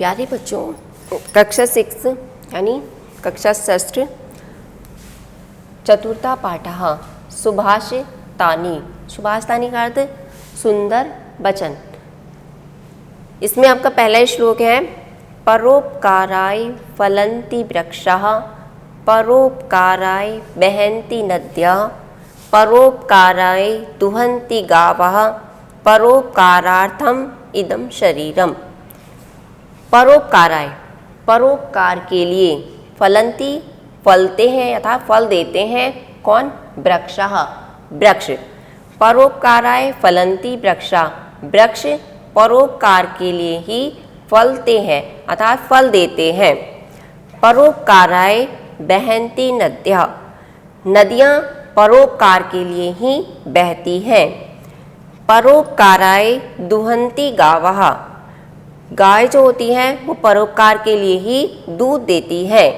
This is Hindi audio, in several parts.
प्यारे बच्चों, कक्षा 6 यानी कक्षा षष्ठ चतुर्था पाठः सुभाषितानि। सुभाषितानि का अर्थ सुंदर वचन। इसमें आपका पहला श्लोक है, परोपकाराय फलन्ति वृक्षाः, परोपकाराय वहन्ति नद्यः, परोपकाराय दुहन्ति गावः, परोपकारार्थम इदं शरीरम। परोपकाराय, परोपकार के लिए, फलन्ति फलते हैं अथवा फल देते हैं, कौन? वृक्षाः, वृक्ष। परोपकाराय फलन्ति वृक्षा, वृक्ष परोपकार के लिए ही फलते हैं अर्थात फल देते हैं। परोपकाराय वहन्ति नद्यः, नदियाँ परोपकार के लिए ही बहती हैं। परोपकाराय दुहन्ति गावः, गाय जो होती है वो परोपकार के लिए ही दूध देती है।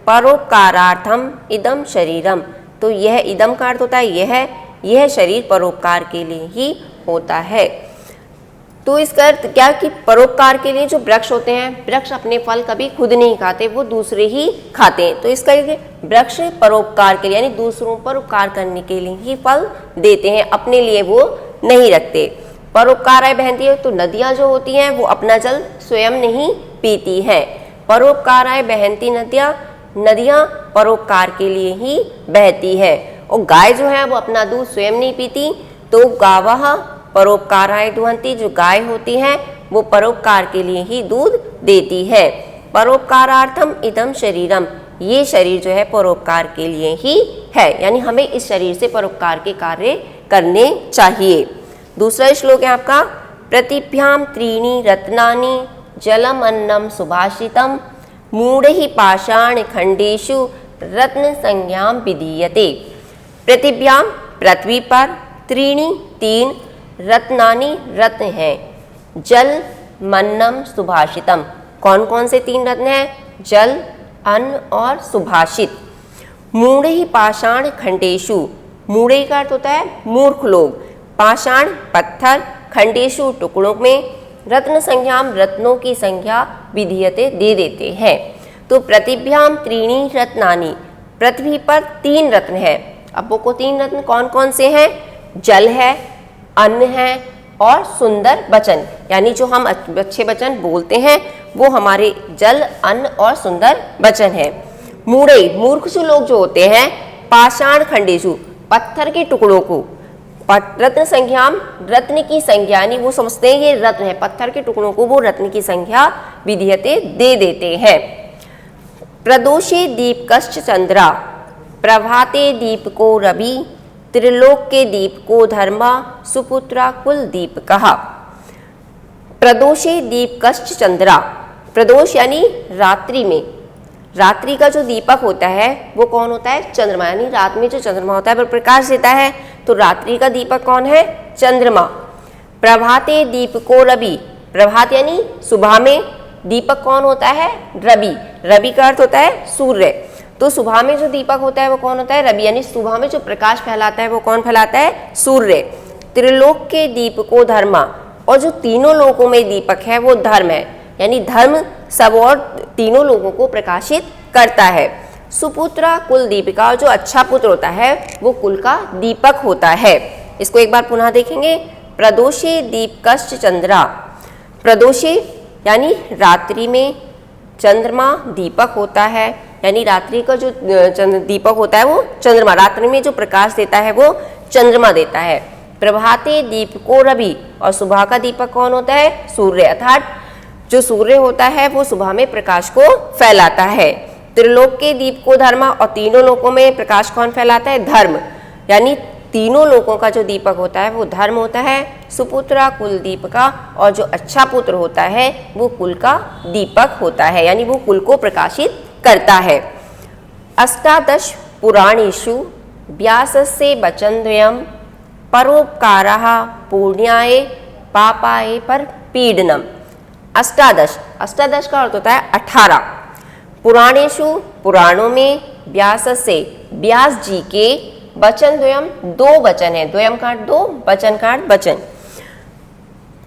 परोपकारार्थम इदम शरीरम, तो यह इदम का अर्थ होता है यह शरीर परोपकार के लिए ही होता है। तो इसका अर्थ क्या कि परोपकार के लिए जो वृक्ष होते हैं, वृक्ष अपने फल कभी खुद नहीं खाते, वो दूसरे ही खाते हैं। तो इसका वृक्ष परोपकार के लिए यानी दूसरों पर उपकार करने के लिए ही फल देते हैं, अपने लिए वो नहीं रखते। परोपकाराय बहती है, तो नदियाँ जो होती हैं वो अपना जल स्वयं नहीं पीती हैं। परोपकाराय बहती नदियाँ, नदियाँ परोपकार के लिए ही बहती है। और गाय जो है वो अपना दूध स्वयं नहीं पीती, तो गावः परोपकाराय दुहन्ति, जो गाय होती है वो परोपकार के लिए ही दूध देती है। परोपकारार्थम इदम शरीरम, ये शरीर जो है परोपकार के लिए ही है, यानी हमें इस शरीर से परोपकार के कार्य करने चाहिए। दूसरा श्लोक है आपका, प्रतिभ्याम त्रीणि रत्नानि जलम अन्नम सुभाषितम, मूढ़ैः पाषाण खंडेषु रत्न संज्ञाम विधीयते। प्रतिभ्याम पृथ्वी पर, त्रीणि तीन, रत्नानि रत्न हैं, जल मन्नम सुभाषितम, कौन कौन से तीन रत्न हैं? जल, अन्न और सुभाषित। मूढ़ैः पाषाण खंडेषु, मूढ़े का अर्थ होता है मूर्ख लोग, पाषाण पत्थर, खंडेषु टुकड़ों में, रत्न संज्ञाम रत्नों की संख्या विधीयते दे देते हैं। तो प्रतिभ्याम त्रीणि रत्नानि, पृथ्वी पर तीन रत्न हैं। अब वो तीन रत्न कौन कौन से हैं? जल है, अन्न है और सुंदर वचन, यानी जो हम अच्छे वचन बोलते हैं वो हमारे जल, अन्न और सुंदर वचन है। मूढ़े, मूर्ख जो लोग जो होते हैं, पाषाण खंडेषु, पत्थर के टुकड़ों को, रत्न संज्ञाम रत्न की संज्ञा, यानी वो समझते हैं ये रत्न है, पत्थर के टुकड़ों को वो रत्न की संख्या विधीयते दे देते हैं। प्रदोषे दीपकश्च चंद्रा, प्रभाते दीपको रवि, त्रिलोक के दीप को धर्मा, सुपुत्रा कुल दीपकः। प्रदोषे दीपकश्च चंद्रा, प्रदोष यानी रात्रि में, रात्रि का जो दीपक होता है वो कौन होता है? चंद्रमा, यानी रात में जो चंद्रमा होता है वो प्रकाश देता है, तो रात्रि का दीपक कौन है? चंद्रमा। प्रभाते दीपको रवि, प्रभात यानी सुबह में, दीपक कौन होता है? रवि, रवि का अर्थ होता है सूर्य, तो सुबह में जो दीपक होता है वो कौन होता है? रवि, यानी सुबह में जो प्रकाश फैलाता है वो कौन फैलाता है? सूर्य। त्रिलोक के दीप को धर्मा, और जो तीनों लोकों में दीपक है वो धर्म है, यानी धर्म सब और तीनों लोगों को प्रकाशित करता है। सुपुत्रा कुल दीपिका, जो अच्छा पुत्र होता है वो कुल का दीपक होता है। इसको एक बार पुनः देखेंगे, प्रदोषे दीपकश्च चंद्रा, प्रदोषे यानी रात्रि में, चंद्रमा दीपक होता है, यानी रात्रि का जो दीपक होता है वो चंद्रमा, रात्रि में जो प्रकाश देता है वो चंद्रमा देता है। प्रभाते दीपको रवि, और सुबह का दीपक कौन होता है? सूर्य, अर्थात जो सूर्य होता है वो सुबह में प्रकाश को फैलाता है। त्रिलोक के दीप को धर्मा, और तीनों लोकों में प्रकाश कौन फैलाता है? धर्म, यानी तीनों लोकों का जो दीपक होता है वो धर्म होता है। सुपुत्रा कुल दीपका, और जो अच्छा पुत्र होता है वो कुल का दीपक होता है, यानी वो कुल को प्रकाशित करता है। अष्टादश पुराणेषु व्यासस्य वचनद्वयं, परोपकारः पुण्याय पापाय पर पीडनम। अष्टादश, अष्टादश का अर्थ होता है 18, पुराणेषु पुराणों में, व्यासस्य व्यास जी के, वचन द्वयम दो वचन है, द्वयम का दो, वचन का वचन,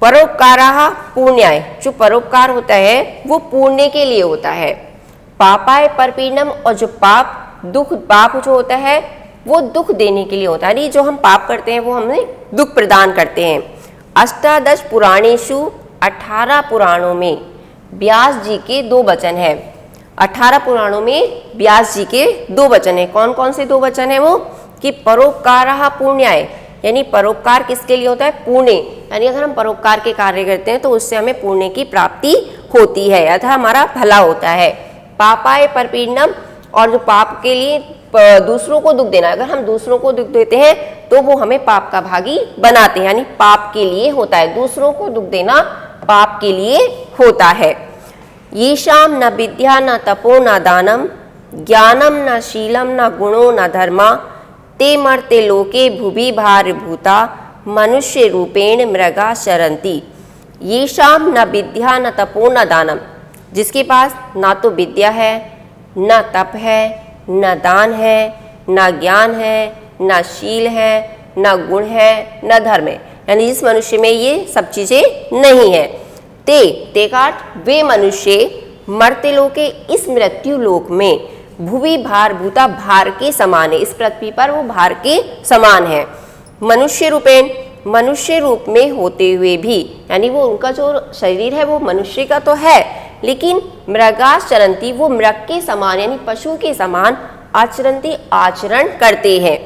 परोपकाराः पुण्याय, जो परोपकार होता है वो पुण्य के लिए होता है। पापाय परपीडनम, और जो पाप जो होता है वो दुख देने के लिए होता है, यानी जो हम पाप करते हैं वो हमें दुख प्रदान करते हैं। अष्टादश पुराणेषु, 18 पुराणों में व्यास जी के 2 वचन हैं। 18 पुराणों में व्यास जी के 2 वचन हैं। कौन कौन से 2 वचन हैं वो? कि परोपकाराः पुण्याय, यानी परोपकार किसके लिए होता है? पुण्य, यानी अगर हम परोपकार के कार्य करते हैं तो उससे हमें पुण्य की प्राप्ति होती है, अतः हमारा भला होता है। पापाय परपीडनम, और जो पाप के लिए दूसरों को दुख देना, अगर हम दूसरों को दुख देते हैं तो वो हमें पाप का भागी बनाते हैं, यानी पाप के लिए होता है। दूसरों को दुख देना पाप के लिए होता है। येषां न विद्या न तपो न दानम, ज्ञानम न शीलम न गुणो न धर्मा, ते मर्ते लोके भुवि भारभूता, मनुष्य रूपेण मृगा शरन्ति। येषां न विद्या न तपो न दानम, जिसके पास ना तो विद्या है, न तप है, न दान है, न ज्ञान है, न शील है, न गुण है, न धर्म है, यानी जिस मनुष्य में ये सब चीज़ें नहीं है। ते का वे मनुष्य मर्त्य लोके, इस मृत्यु लोक में, भुवि भारभूता, भार के समान है, इस पृथ्वी पर वो भार के समान है। मनुष्य रूपेण, मनुष्य रूप में होते हुए भी, यानी वो उनका जो शरीर है वो मनुष्य का तो है, लेकिन मृगाचरन्ति, वो मृग के समान यानी पशु के समान आचरन्ति, आचरण करते हैं।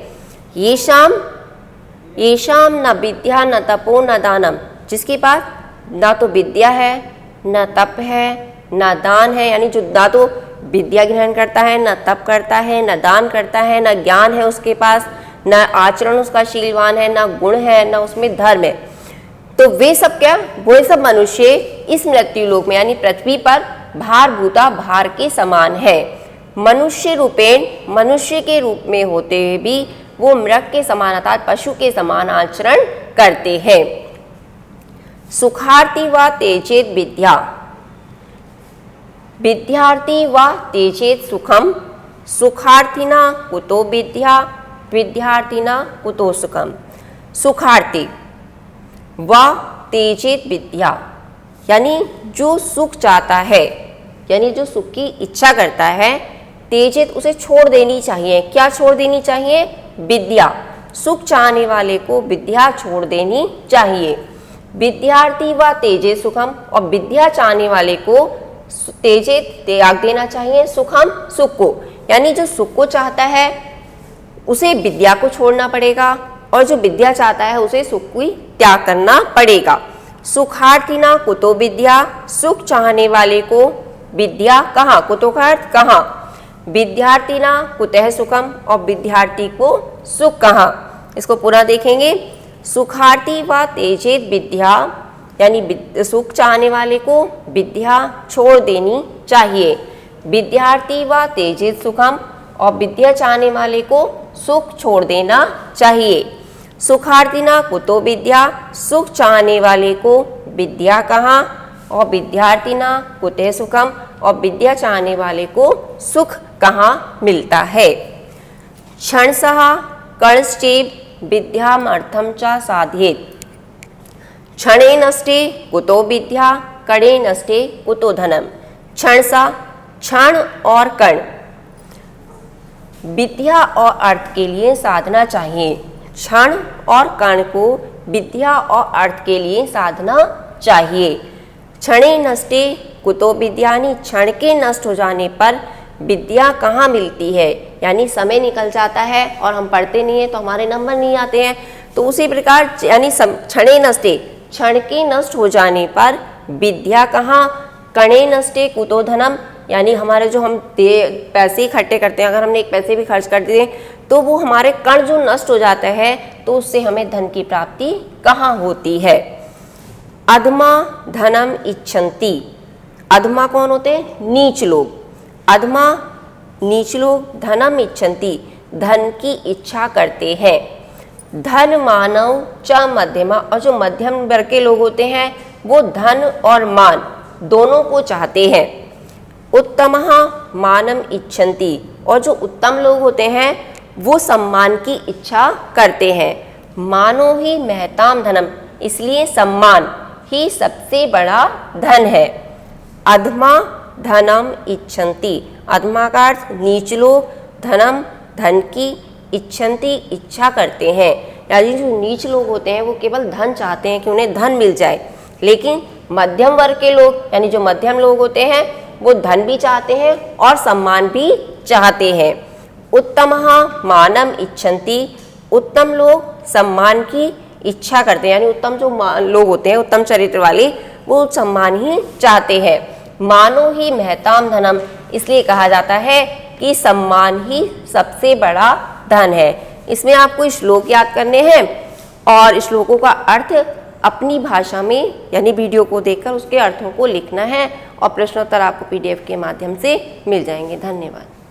येषां न विद्या न तपो न दानम, जिसके पास ना तो विद्या है, न तप है, न दान है, यानी जो ना तो विद्या ग्रहण करता है, न तप करता है, न दान करता है, न ज्ञान है उसके पास, न आचरण उसका शीलवान है, न गुण है, न उसमें धर्म है। तो वे सब क्या? वो सब मनुष्य इस मृत्यु लोक में यानी पृथ्वी पर भारभूता, भार के समान है। मनुष्य रूपेण, मनुष्य के रूप में होते हुए भी वो मृग के समान अर्थात पशु के समान आचरण करते हैं। सुखार्थी व तेजेत विद्या, विद्यार्थी व तेजेत सुखम, सुखार्थिना कुतो विद्या, विद्यार्थिना कुतो सुखम। सुखार्थी व तेजेत विद्या, यानी जो सुख चाहता है, यानी जो सुख की इच्छा करता है, तेजेत, उसे छोड़ देनी चाहिए। क्या छोड़ देनी चाहिए? विद्या। सुख चाहने वाले को विद्या छोड़ देनी चाहिए। विद्यार्थी व तेजेत सुखम, और विद्या चाहने वाले को तेजेत, त्याग देना चाहिए सुखम, सुख को, यानी जो सुख को चाहता है उसे विद्या को छोड़ना पड़ेगा, और जो विद्या चाहता है उसे सुख को त्याग करना पड़ेगा। सुखार्थिना कुतो विद्या, सुख चाहने वाले को विद्या कहाँ, कुतो का अर्थ कहाँ, विद्यार्थिना कुतः सुखम, और विद्यार्थी को सुख कहाँ। इसको पूरा देखेंगे। सुखार्थी व तेजेत विद्या, यानी सुख चाहने वाले को विद्या छोड़ देनी चाहिए। विद्यार्थी व तेजेत सुखम, और विद्या चाहने वाले को सुख छोड़ देना चाहिए। सुखार्थिना कुतो विद्या, सुख चाहने वाले को विद्या कहाँ, और विद्यार्थिना कुतः सुखम, और विद्या चाहने वाले को सुख कहाँ मिलता है। क्षणशः कर्णश्चेव विद्यामर्थं च साधयेत्, क्षणे नष्टे कुतो विद्या, कणे नष्टे कुतो धनम। क्षणशः, क्षण और कर्ण, विद्या और अर्थ के लिए साधना चाहिए। क्षण और कर्ण को विद्या और अर्थ के लिए साधना चाहिए। क्षणे नष्टे कुतो विद्या, यानी क्षण के नष्ट हो जाने पर विद्या कहाँ मिलती है, यानी समय निकल जाता है और हम पढ़ते नहीं हैं तो हमारे नंबर नहीं आते हैं। तो उसी प्रकार यानी क्षणे नष्टे, क्षण के नष्ट हो जाने पर विद्या कहाँ, कणे नष्टे कुतो धनम, यानी हमारे जो हम पैसे इकट्ठे करते हैं, अगर हमने एक पैसे भी खर्च कर दिए तो वो हमारे कण जो नष्ट हो जाता है तो उससे हमें धन की प्राप्ति कहाँ होती है। अधमा धनम इच्छन्ति, अधमा कौन होते हैं? नीच लोग। अधमा नीच लोग धनम इच्छन्ति, धन की इच्छा करते हैं। धन मानव च मध्यमा, और जो मध्यम वर्ग के लोग होते हैं वो धन और मान दोनों को चाहते हैं। उत्तमः मानम इच्छन्ति, और जो उत्तम लोग होते हैं वो सम्मान की इच्छा करते हैं। मानो ही महताम धनम, इसलिए सम्मान, ही सबसे बड़ा धन है। अधमा धनम इच्छन्ति, अधमा का अर्थ नीच लोग, धनम धन की, इच्छन्ति इच्छा करते हैं, यानी जो नीच लोग होते हैं वो केवल धन चाहते हैं कि उन्हें धन मिल जाए, लेकिन मध्यम वर्ग के लोग यानी जो मध्यम लोग होते हैं वो धन भी चाहते हैं और सम्मान भी चाहते हैं। उत्तमः मानम इच्छन्ति, उत्तम लोग सम्मान की इच्छा करते हैं, यानी उत्तम जो लोग होते हैं उत्तम चरित्र वाले वो सम्मान ही चाहते हैं। मानो ही महताम धनम, इसलिए कहा जाता है कि सम्मान ही सबसे बड़ा धन है। इसमें आपको श्लोक याद करने हैं और श्लोकों का अर्थ अपनी भाषा में यानी वीडियो को देखकर उसके अर्थों को लिखना है और प्रश्नोत्तर आपको PDF के माध्यम से मिल जाएंगे। धन्यवाद।